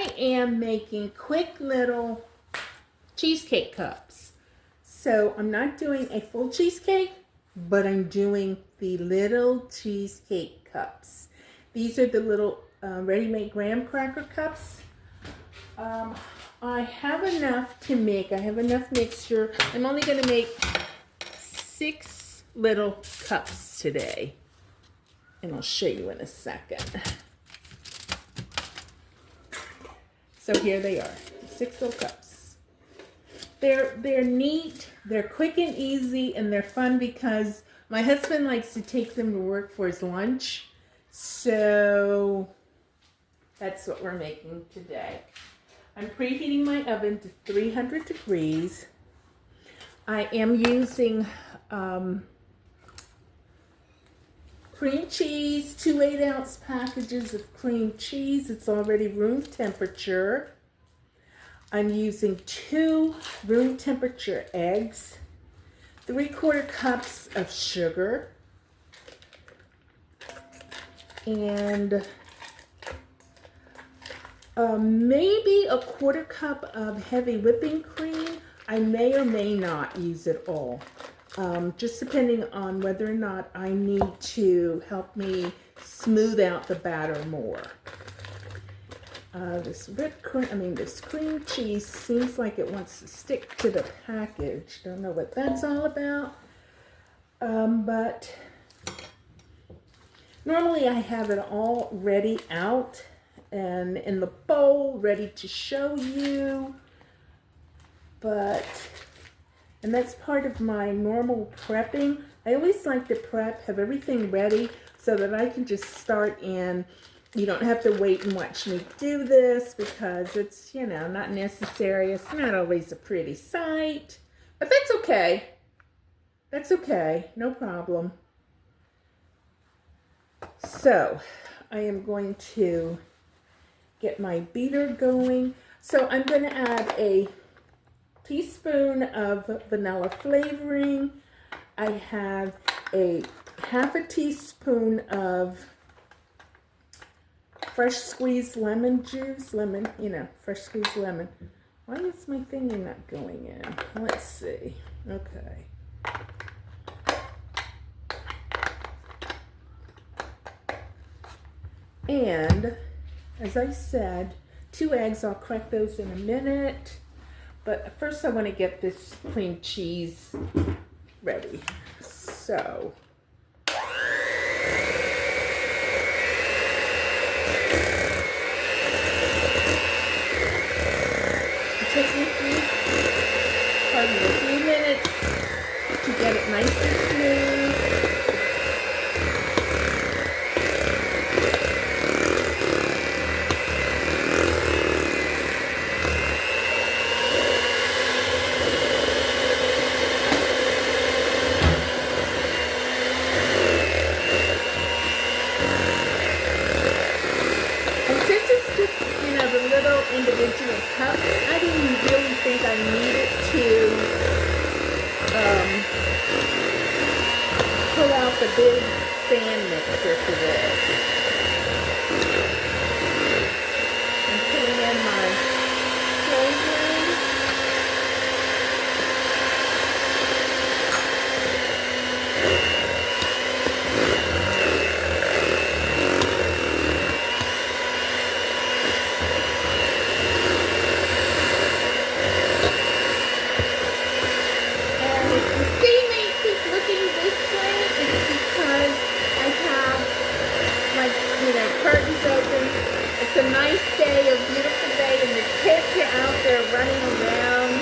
I am making quick little cheesecake cups. So I'm not doing a full cheesecake, but I'm doing the little cheesecake cups. These are the little ready-made graham cracker cups. I have enough to make. I have enough mixture. I'm only going to make 6 little cups today. And I'll show you in a second. So here they are, 6 little cups. They're neat, they're quick and easy, and they're fun because my husband likes to take them to work for his lunch. So that's what we're making today. I'm preheating my oven to 300 degrees. I am using cream cheese, 2 8-ounce packages of cream cheese. It's already room temperature. I'm using 2 room temperature eggs, 3/4 cups of sugar, and maybe a 1/4 cup of heavy whipping cream. I may or may not use it all. Just depending on whether or not I need to help me smooth out the batter more. This cream cheese seems like it wants to stick to the package. Don't know what that's all about. But normally I have it all ready out and in the bowl, ready to show you. And that's part of my normal prepping. I always like to prep, have everything ready so that I can just start in. You don't have to wait and watch me do this because it's, not necessary. It's not always a pretty sight, but that's okay. That's okay, no problem. So I am going to get my beater going. So I'm going to add a teaspoon of vanilla flavoring. I have a 1/2 teaspoon of fresh squeezed lemon juice. Fresh squeezed lemon. Why is my thingy not going in? Let's see. Okay. And as I said, 2 eggs. I'll crack those in a minute. But first I want to get this cream cheese ready. So it takes me a few minutes to get it nice and smooth. Individual cups. I didn't really think I needed to pull out the big fan mixer for this. I'm putting in my flavoring. Curtains open. It's a nice day, a beautiful day, and the kids are out there running around.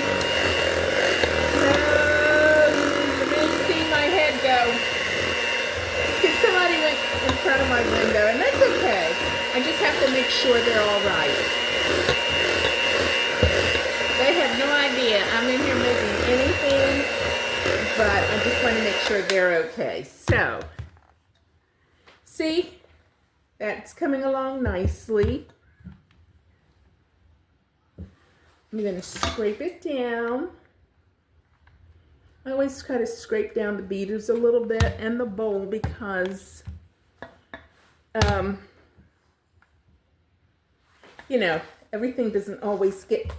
You may see my head go. Somebody went in front of my window, and that's okay. I just have to make sure they're all right. They have no idea I'm in here making anything, but I just want to make sure they're okay. So, see? That's coming along nicely. I'm going to scrape it down. I always try to scrape down the beaters a little bit and the bowl because, everything doesn't always get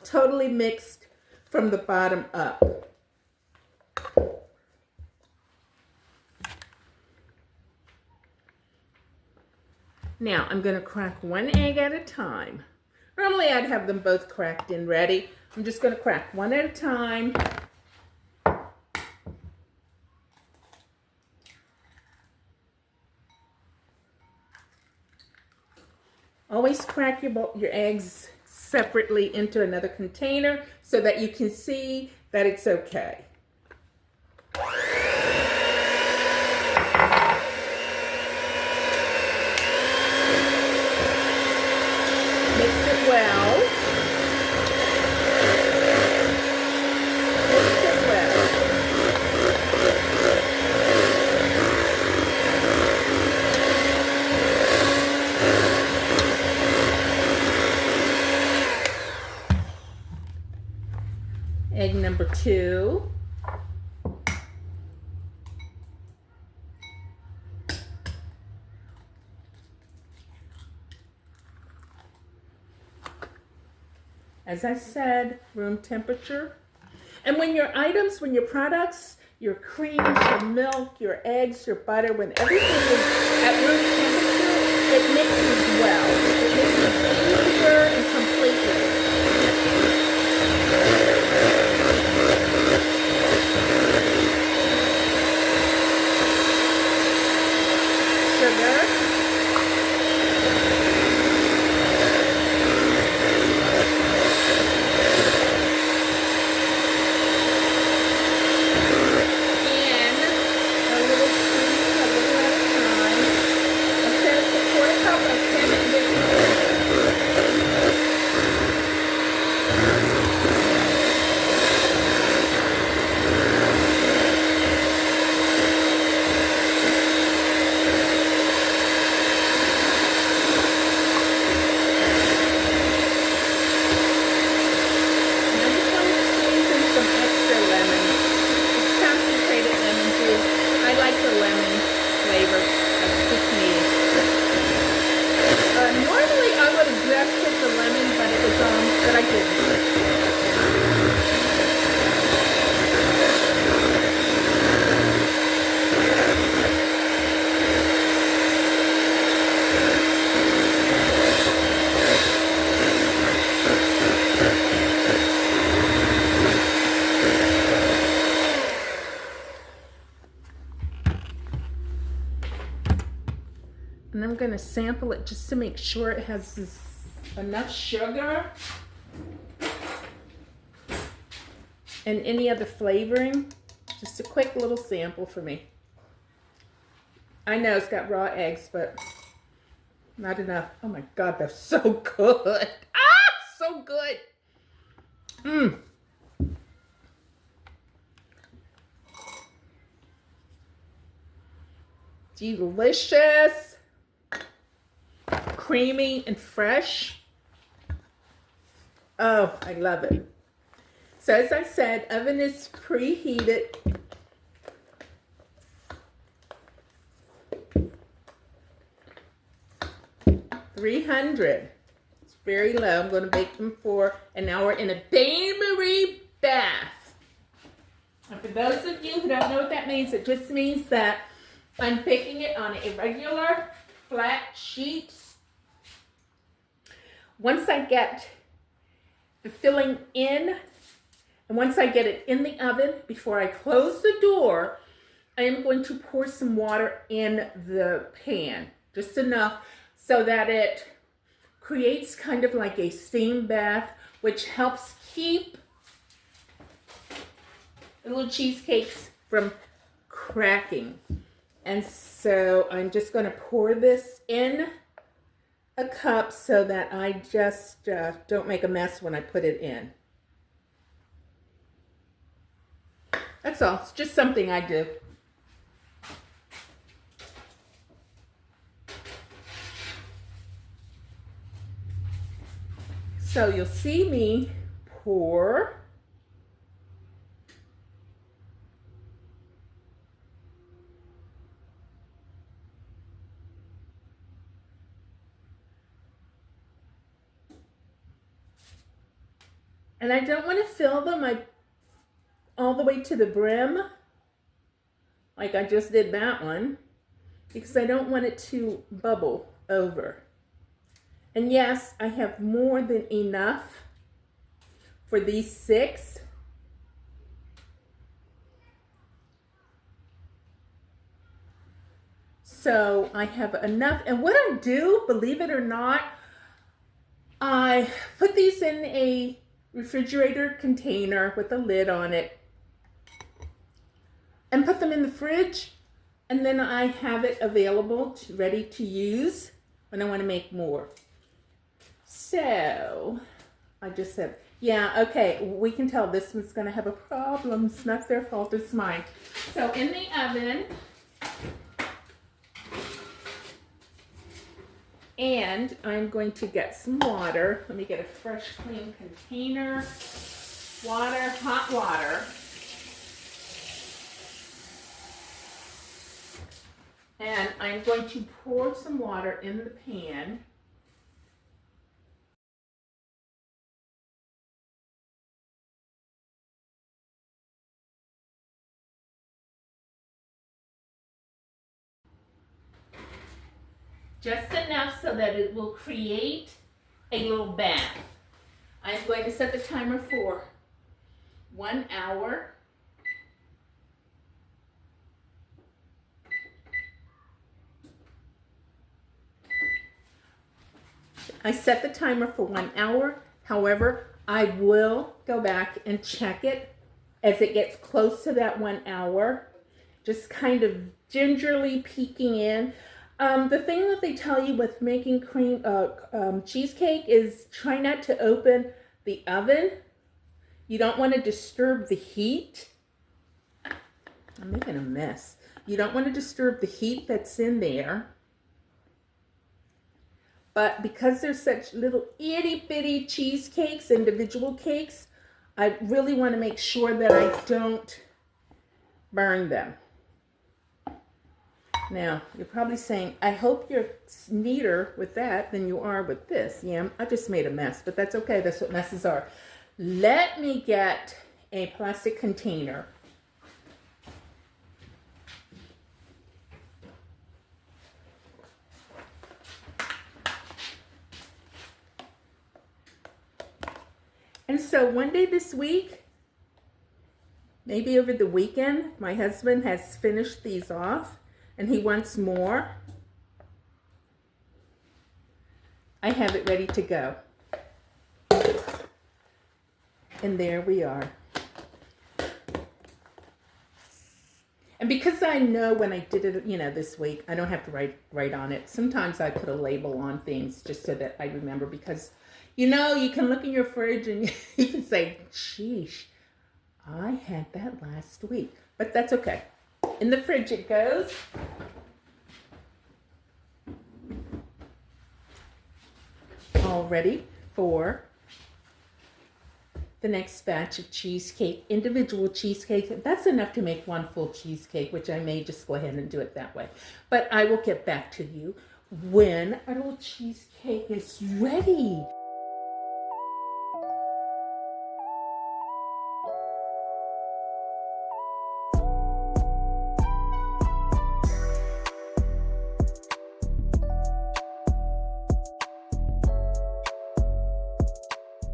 totally mixed from the bottom up. Now I'm going to crack one egg at a time. Normally I'd have them both cracked and ready. I'm just going to crack one at a time. Always crack your eggs separately into another container so that you can see that it's okay. Mix it well. Mix it well. Egg number 2. As I said, room temperature. And when your products, your creams, your milk, your eggs, your butter, when everything is at room temperature, it mixes well. It mixes easier and completely. Sugar. And I'm going to sample it just to make sure it has enough sugar and any other flavoring. Just a quick little sample for me. I know it's got raw eggs, but not enough. Oh my God, they're so good. Ah, so good. Delicious. Creamy and fresh. Oh, I love it. So as I said, oven is preheated. $300. It's very low. I'm going to bake them for an hour in a bain-marie bath. And for those of you who don't know what that means, it just means that I'm baking it on a regular flat sheet. Once I get the filling in, and once I get it in the oven, before I close the door, I am going to pour some water in the pan, just enough so that it creates kind of like a steam bath, which helps keep the little cheesecakes from cracking. And so I'm just going to pour this in a cup so that I just don't make a mess when I put it in. That's all. It's just something I do. So you'll see me pour. And I don't want to fill them all the way to the brim, like I just did that one, because I don't want it to bubble over. And yes, I have more than enough for these 6. So I have enough. And what I do, believe it or not, I put these in a refrigerator container with a lid on it and put them in the fridge. And then I have it available, ready to use when I want to make more. So I just said, yeah, okay, we can tell this one's going to have a problem. It's not their fault, it's mine. So in the oven, and I'm going to get some water. Let me get a fresh, clean container. Water, hot water. And I'm going to pour some water in the pan. Just enough so that it will create a little bath. I'm going to set the timer for 1 hour. I set the timer for 1 hour. However, I will go back and check it as it gets close to that 1 hour. Just kind of gingerly peeking in. The thing that they tell you with making cheesecake is try not to open the oven. You don't want to disturb the heat. I'm making a mess. You don't want to disturb the heat that's in there. But because they're such little itty bitty cheesecakes, individual cakes, I really want to make sure that I don't burn them. Now, you're probably saying, I hope you're neater with that than you are with this. Yeah, I just made a mess, but that's okay. That's what messes are. Let me get a plastic container. And so one day this week, maybe over the weekend, my husband has finished these off and he wants more. I have it ready to go. And there we are. And because I know when I did it, this week, I don't have to write on it. Sometimes I put a label on things just so that I remember, because, you can look in your fridge and you can say, sheesh, I had that last week. But that's okay. In the fridge it goes. All ready for the next batch of cheesecake, individual cheesecake. That's enough to make one full cheesecake, which I may just go ahead and do it that way. But I will get back to you when our little cheesecake is ready.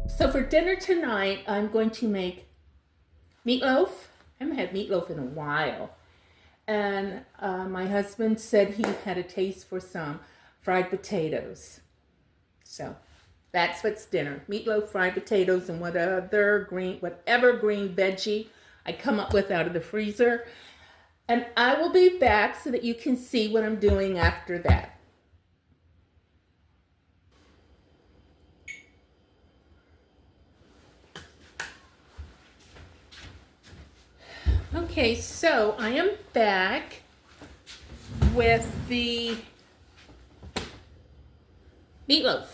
So for dinner tonight, I'm going to make meatloaf. I haven't had meatloaf in a while. And my husband said he had a taste for some fried potatoes. So that's what's dinner. Meatloaf, fried potatoes, and whatever green veggie I come up with out of the freezer. And I will be back so that you can see what I'm doing after that. Okay, so I am back with the meatloaf.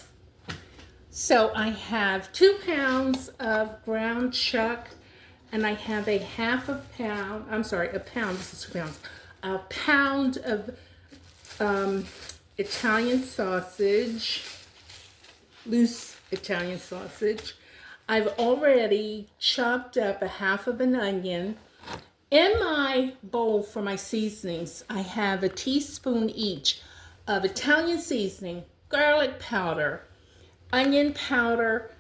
So I have 2 pounds of ground chuck, and I have a pound, this is 2 pounds, a pound of Italian sausage, loose Italian sausage. I've already chopped up a half of an onion. In my bowl for my seasonings, I have a teaspoon each of Italian seasoning, garlic powder, onion powder.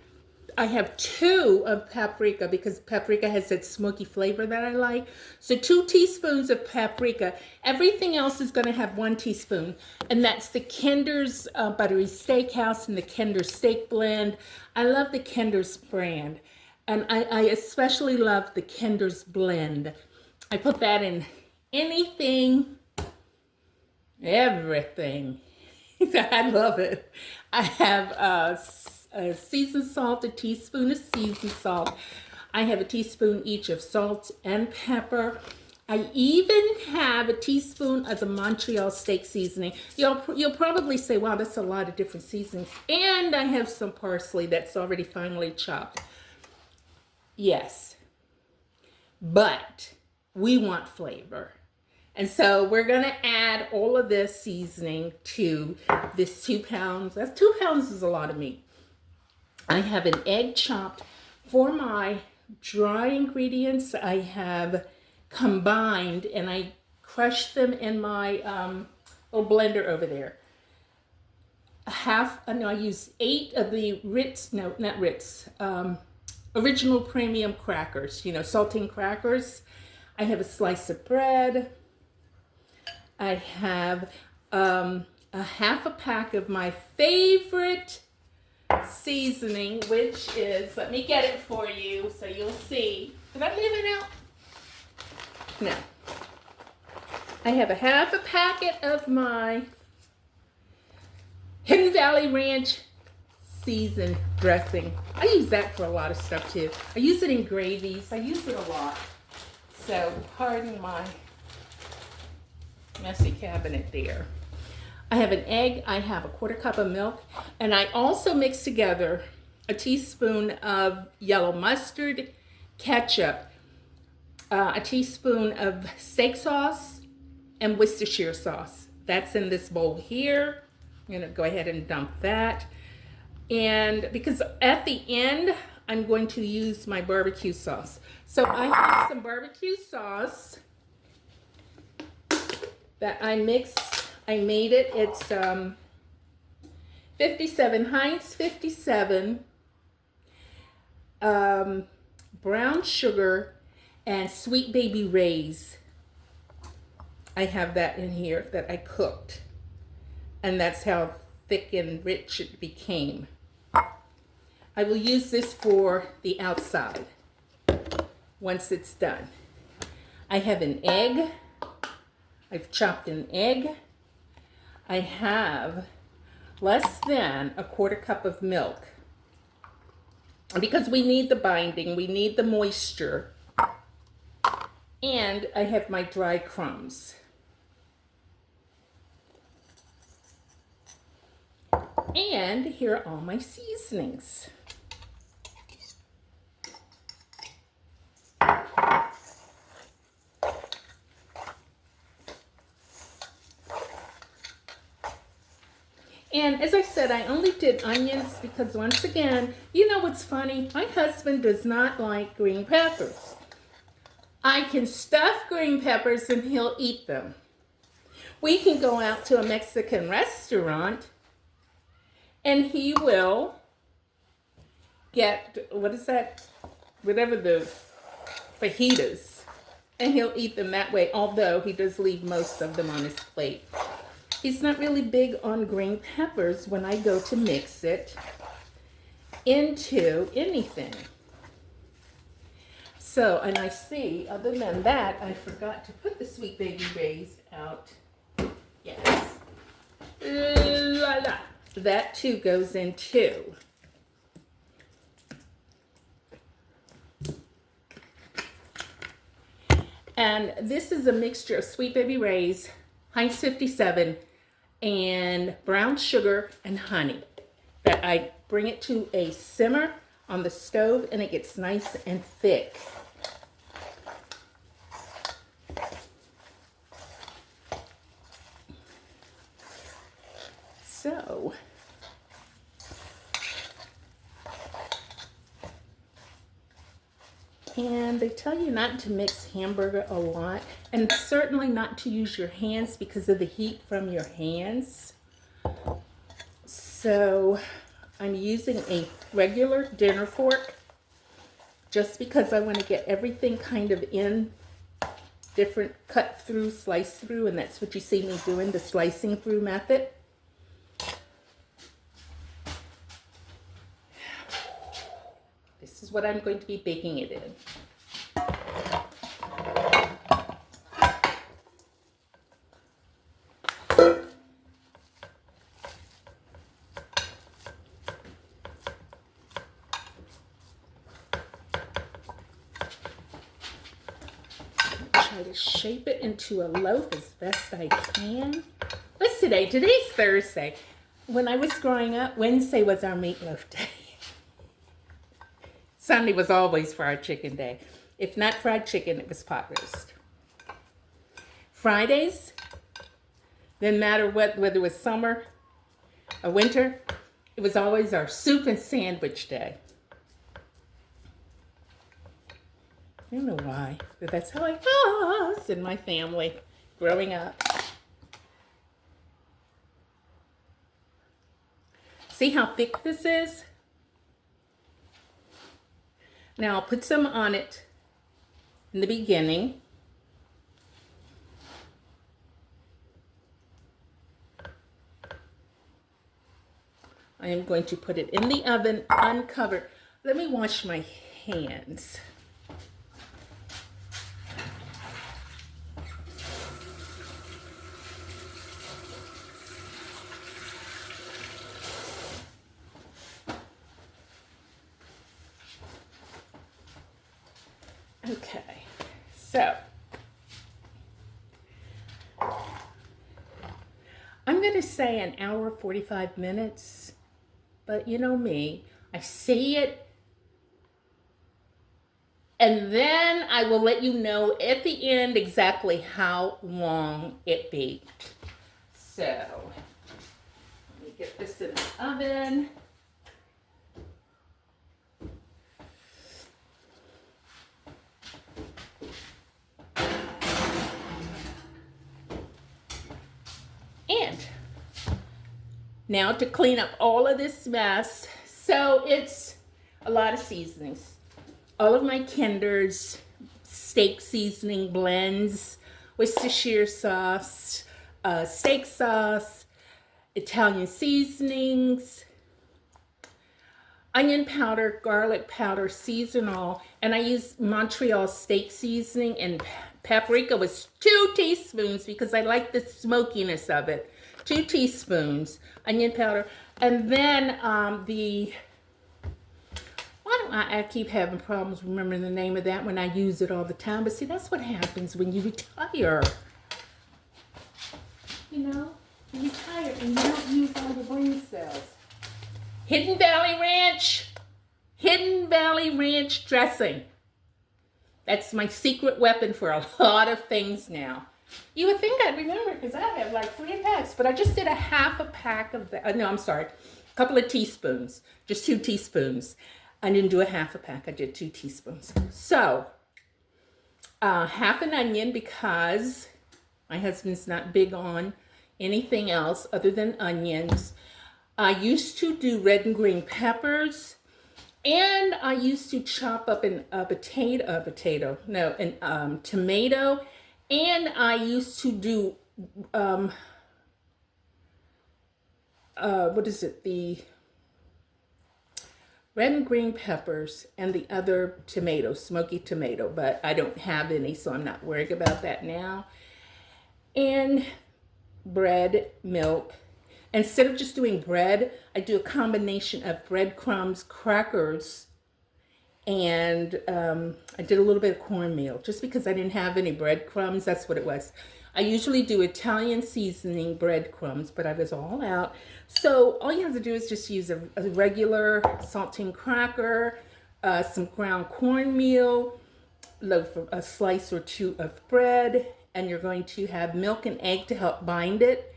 I have 2 of paprika because paprika has that smoky flavor that I like. So 2 teaspoons of paprika. Everything else is going to have 1 teaspoon. And that's the Kinder's Buttery Steakhouse and the Kinder's Steak Blend. I love the Kinder's brand. And I especially love the Kinder's Blend. I put that in anything, everything. I love it. I have seasoned salt, a teaspoon of seasoned salt. I have a teaspoon each of salt and pepper. I even have a teaspoon of the Montreal steak seasoning. You'll probably say, wow, that's a lot of different seasonings. And I have some parsley that's already finely chopped. Yes, but we want flavor. And so we're going to add all of this seasoning to this 2 pounds. That's 2 pounds is a lot of meat. I have an egg chopped. For my dry ingredients, I have combined and I crushed them in my little blender over there. I use 8 of the Ritz, no, not Ritz, original premium crackers, saltine crackers. I have a slice of bread. I have a half a pack of my favorite seasoning, which is, let me get it for you so you'll see. Did I leave it out? No. I have a half a packet of my Hidden Valley Ranch seasoned dressing. I use that for a lot of stuff too. I use it in gravies. I use it a lot. So pardon my messy cabinet there. I have an egg, I have a 1/4 cup of milk, and I also mix together a teaspoon of yellow mustard, ketchup, a teaspoon of steak sauce, and Worcestershire sauce. That's in this bowl here. I'm gonna go ahead and dump that. And because at the end, I'm going to use my barbecue sauce. So I have some barbecue sauce that I mixed. I made it. It's 57, Heinz 57, brown sugar, and Sweet Baby Ray's. I have that in here that I cooked. And that's how thick and rich it became. I will use this for the outside once it's done. I have an egg. I've chopped an egg. I have less than a 1/4 cup of milk. Because we need the binding, we need the moisture. And I have my dry crumbs. And here are all my seasonings. And as I said, I only did onions because once again, you know what's funny? My husband does not like green peppers. I can stuff green peppers and he'll eat them. We can go out to a Mexican restaurant and he will get, what is that? Whatever the fajitas. And he'll eat them that way, although he does leave most of them on his plate. He's not really big on green peppers when I go to mix it into anything. So, and I see, other than that, I forgot to put the Sweet Baby Ray's out. Yes. La la. That too goes in too. And this is a mixture of Sweet Baby Ray's, Heinz 57, and brown sugar and honey. That I bring it to a simmer on the stove and it gets nice and thick. So, And they tell you not to mix hamburger a lot, and certainly not to use your hands because of the heat from your hands. So I'm using a regular dinner fork just because I want to get everything kind of in, different cut through, slice through, and that's what you see me doing, the slicing through method. This is what I'm going to be baking it in. Try to shape it into a loaf as best I can. What's today? Today's Thursday. When I was growing up, Wednesday was our meatloaf day. Sunday was always fried chicken day. If not fried chicken, it was pot roast. Fridays, didn't matter whether it was summer or winter, it was always our soup and sandwich day. I don't know why, but that's how I was in my family growing up. See how thick this is? Now I'll put some on it in the beginning. I am going to put it in the oven uncovered. Let me wash my hands. Okay, so I'm going to say an hour, 45 minutes, but you know me, I say it and then I will let you know at the end exactly how long it baked. So, let me get this in the oven. And now to clean up all of this mess. So it's a lot of seasonings. All of my Kinders, steak seasoning blends, Worcestershire sauce, steak sauce, Italian seasonings, onion powder, garlic powder, seasonal, and I use Montreal steak seasoning, and paprika was 2 teaspoons because I like the smokiness of it. 2 teaspoons, onion powder, and then why do I keep having problems remembering the name of that when I use it all the time? But see, that's what happens when you retire. You know, you retire and you don't use all your brain cells. Hidden Valley Ranch dressing. That's my secret weapon for a lot of things now. You would think I'd remember because I have like 3 packs, but I just did a half a pack of that. No, I'm sorry, a couple of teaspoons, just 2 teaspoons. I didn't do a half a pack, I did 2 teaspoons. So, half an onion because my husband's not big on anything else other than onions. I used to do red and green peppers, and I used to chop up tomato, and I used to do, the red and green peppers and the other tomato, smoky tomato, but I don't have any, so I'm not worried about that now. And bread, milk. Instead of just doing bread, I do a combination of breadcrumbs, crackers, and I did a little bit of cornmeal just because I didn't have any breadcrumbs. That's what it was. I usually do Italian seasoning breadcrumbs, but I was all out. So all you have to do is just use a regular saltine cracker, some ground cornmeal, a slice or 2 of bread, and you're going to have milk and egg to help bind it.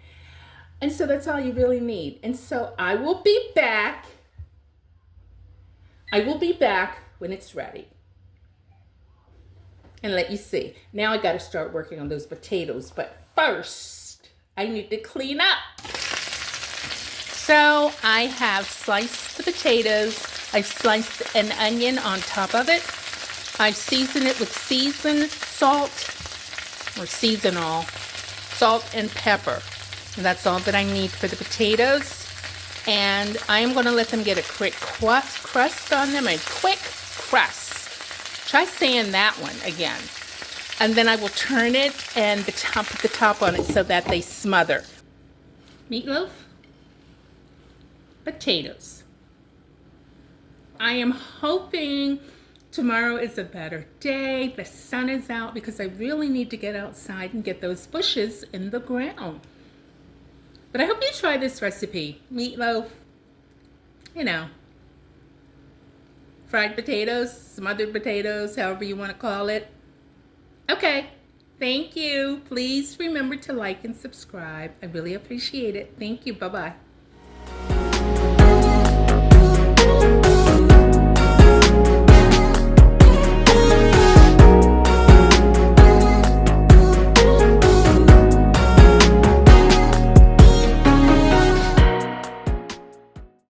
And so that's all you really need. And so I will be back. When it's ready. and let you see. Now I got to start working on those potatoes, but first I need to clean up. So I have sliced the potatoes. I've sliced an onion on top of it. I've seasoned it with seasoned salt or seasonal salt and pepper. And that's all that I need for the potatoes. And I'm going to let them get a quick crust on them, a quick crust. Try saying that one again. And then I will turn it and put the top on it so that they smother. Meatloaf, potatoes. I am hoping tomorrow is a better day. The sun is out because I really need to get outside and get those bushes in the ground. But I hope you try this recipe. Meatloaf, fried potatoes, smothered potatoes, however you want to call it. Okay, thank you. Please remember to like and subscribe. I really appreciate it. Thank you. Bye-bye.